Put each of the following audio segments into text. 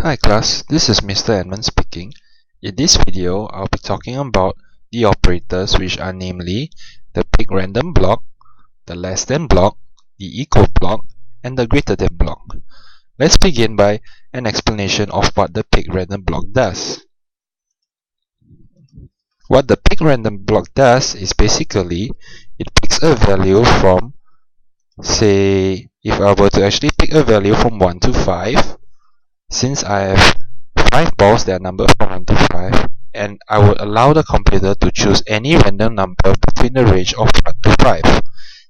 Hi class, this is Mr. Edmund speaking. In this video, I'll be talking about the operators, which are namely the pick random block, the less than block, the equal block, and the greater than block. Let's begin by an explanation of what the pick random block does. What the pick random block does is basically it picks a value from, say, if I were to actually pick a value from 1 to 5, since I have 5 balls that are numbered from 1 to 5, and I would allow the computer to choose any random number between the range of 1 to 5.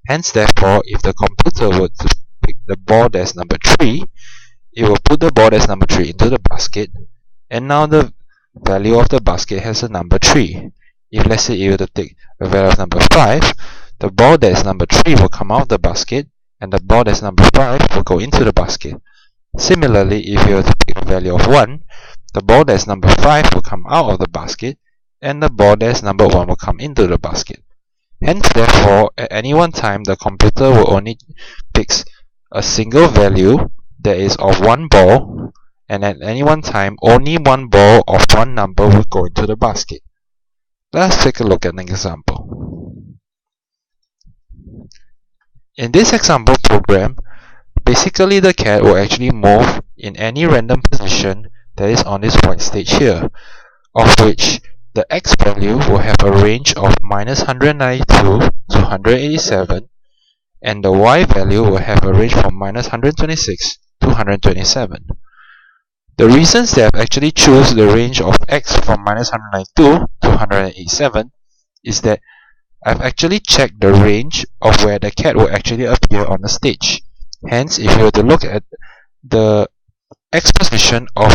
Hence, therefore, if the computer were to pick the ball that's number 3, it will put the ball that's number 3 into the basket, and now the value of the basket has a number 3. If let's say it were to take a value of number 5, the ball that is number 3 will come out of the basket, and the ball that's number 5 will go into the basket. Similarly, if you were to pick a value of 1, the ball that's number 5 will come out of the basket, and the ball that's number 1 will come into the basket. Hence, therefore, at any one time, the computer will only pick a single value that is of one ball, and at any one time, only one ball of one number will go into the basket. Let's take a look at an example. In this example program, basically the cat will actually move in any random position that is on this white stage here, of which the x value will have a range of -192 to 187, and the y value will have a range from -126 to 127. The reasons they have actually choose the range of x from -192 to 187 is that I've actually checked the range of where the cat will actually appear on the stage. Hence, if you were to look at the x position of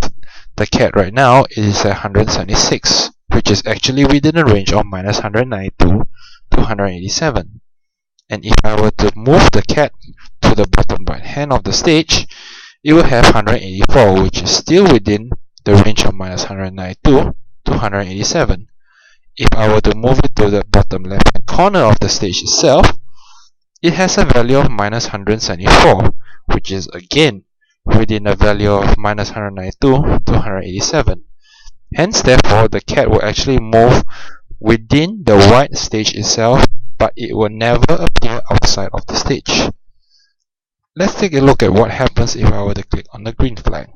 the cat right now, it is at 176, which is actually within a range of -192 to 187. And if I were to move the cat to the bottom right hand of the stage, it will have 184, which is still within the range of -192 to 187. If I were to move it to the bottom left hand corner of the stage itself, it has a value of -174, which is again within a value of -192 to 187. Hence, therefore, the cat will actually move within the white stage itself, but it will never appear outside of the stage. Let's take a look at what happens if I were to click on the green flag.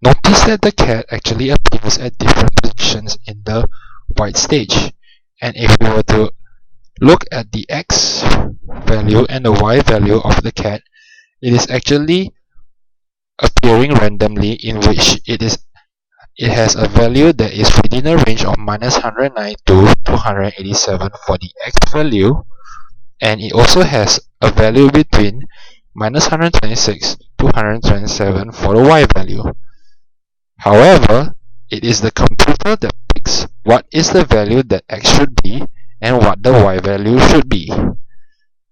Notice that the cat actually appears at different positions in the white stage. And if we were to look at the x value and the y value of the cat, it is actually appearing randomly, in which it has a value that is within a range of -192 to 187 for the x value, and it also has a value between -126 to 127 for the y value. However, it is the computer that picks what is the value that x should be and what the y value should be,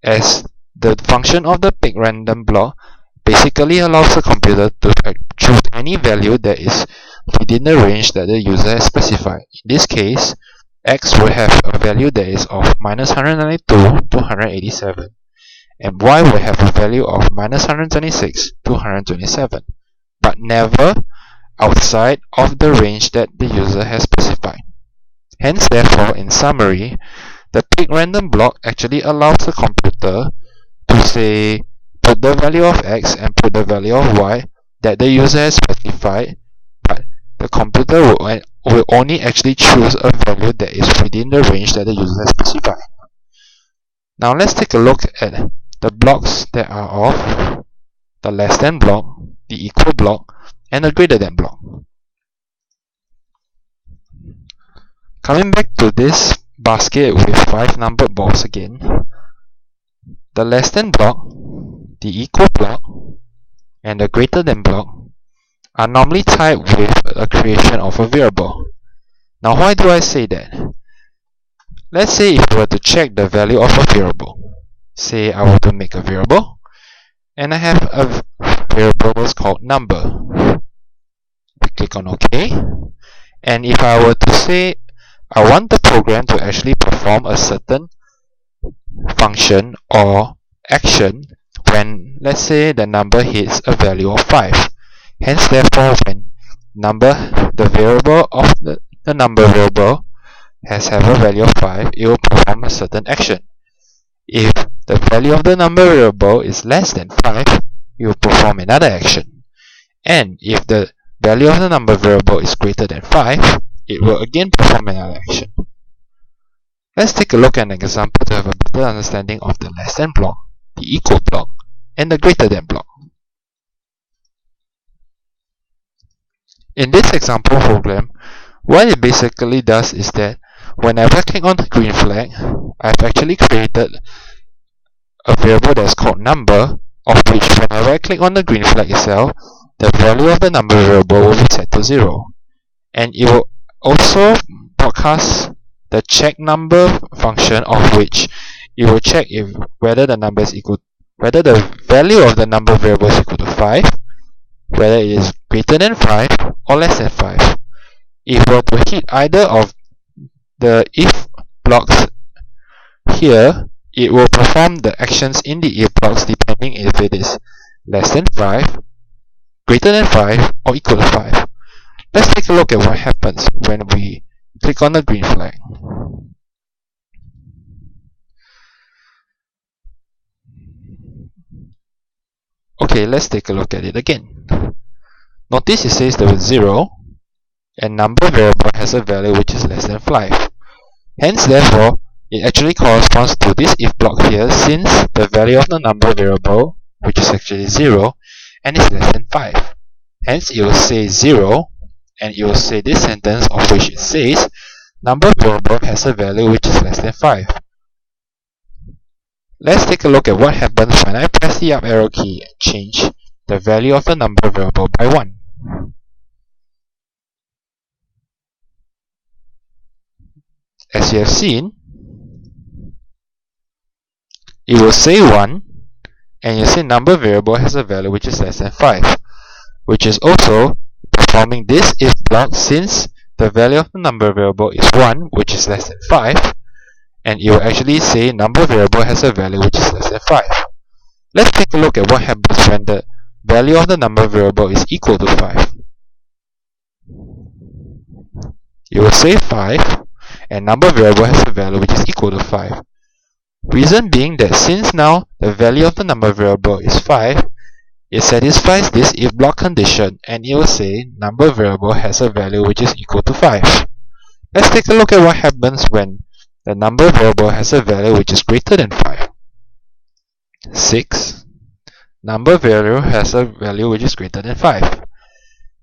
as the function of the pick random block basically allows the computer to choose any value that is within the range that the user has specified. In this case, x will have a value that is of -192 to 187, and y will have a value of -126 to 127, but never outside of the range that the user has specified. Hence, therefore, in summary, the pick random block actually allows the computer to say, put the value of x and put the value of y that the user has specified, but the computer will only actually choose a value that is within the range that the user has specified. Now let's take a look at the blocks that are of the less than block, the equal block, and the greater than block. Coming back to this basket with 5 numbered balls again, the less than block, the equal block, and the greater than block are normally tied with a creation of a variable. Now, why do I say that? Let's say if I were to check the value of a variable. Say I were to make a variable, and I have a variable called number. We click on OK, and if I were to say I want the program to actually perform a certain function or action when, let's say, the number hits a value of 5. Hence, therefore, when the variable of the number variable have a value of 5, it will perform a certain action. If the value of the number variable is less than 5, it will perform another action. And if the value of the number variable is greater than 5, it will again perform another action. Let's take a look at an example to have a better understanding of the less than block, the equal block, and the greater than block. In this example program, what it basically does is that whenever I click on the green flag, I've actually created a variable that's called number, of which whenever I click on the green flag itself, the value of the number variable will be set to 0. And it will also broadcast the check number function, of which it will check whether the value of the number variable is equal to 5, whether it is greater than 5 or less than 5. If we were to hit either of the if blocks here, it will perform the actions in the if blocks depending if it is less than 5, greater than 5, or equal to 5. Let's take a look at what happens when we click on the green flag. Okay, let's take a look at it again. Notice it says there is 0, and number variable has a value which is less than 5. Hence, therefore, it actually corresponds to this if block here, since the value of the number variable, which is actually 0, and is less than 5. Hence, it will say 0, and it will say this sentence, of which it says number variable has a value which is less than 5. Let's take a look at what happens when I press the up arrow key and change the value of the number variable by 1. As you have seen, it will say 1, and you see number variable has a value which is less than 5, which is also performing this if block, since the value of the number variable is 1, which is less than 5, and it will actually say number variable has a value which is less than 5. Let's take a look at what happens when the value of the number variable is equal to 5. It will say 5, and number variable has a value which is equal to 5. Reason being that since now the value of the number variable is 5, it satisfies this if block condition, and it will say number variable has a value which is equal to 5. Let's take a look at what happens when the number variable has a value which is greater than 5. 6. Number value has a value which is greater than 5.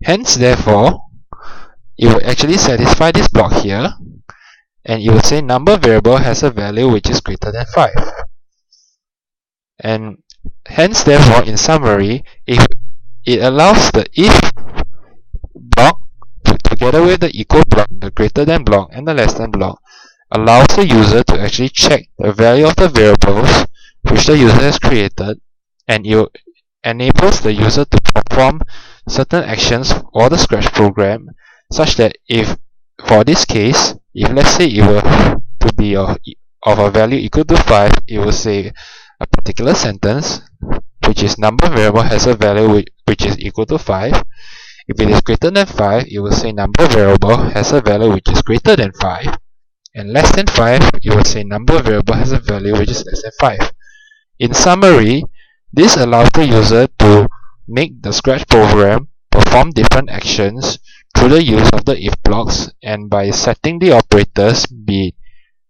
Hence, therefore, it will actually satisfy this block here, and it will say number variable has a value which is greater than 5. And hence, therefore, in summary, if it allows the if block together with the equal block, the greater than block, and the less than block, allows the user to actually check the value of the variables which the user has created, and it enables the user to perform certain actions for the Scratch program, such that if, for this case, if let's say it were to be of a value equal to 5, it will say a particular sentence, which is number variable has a value which is equal to 5. If it is greater than 5, it will say number variable has a value which is greater than 5. And less than 5, it will say number variable has a value which is less than 5. In summary, this allows the user to make the Scratch program perform different actions through the use of the if blocks, and by setting the operators, be it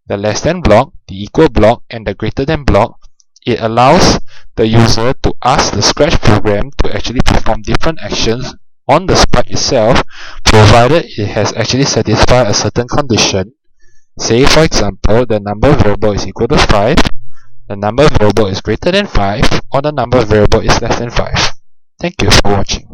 the less than block, the equal block, and the greater than block, it allows the user to ask the Scratch program to actually perform different actions on the sprite itself, provided it has actually satisfied a certain condition. Say, for example, the number variable is equal to 5, the number variable is greater than 5, or the number variable is less than 5. Thank you for watching.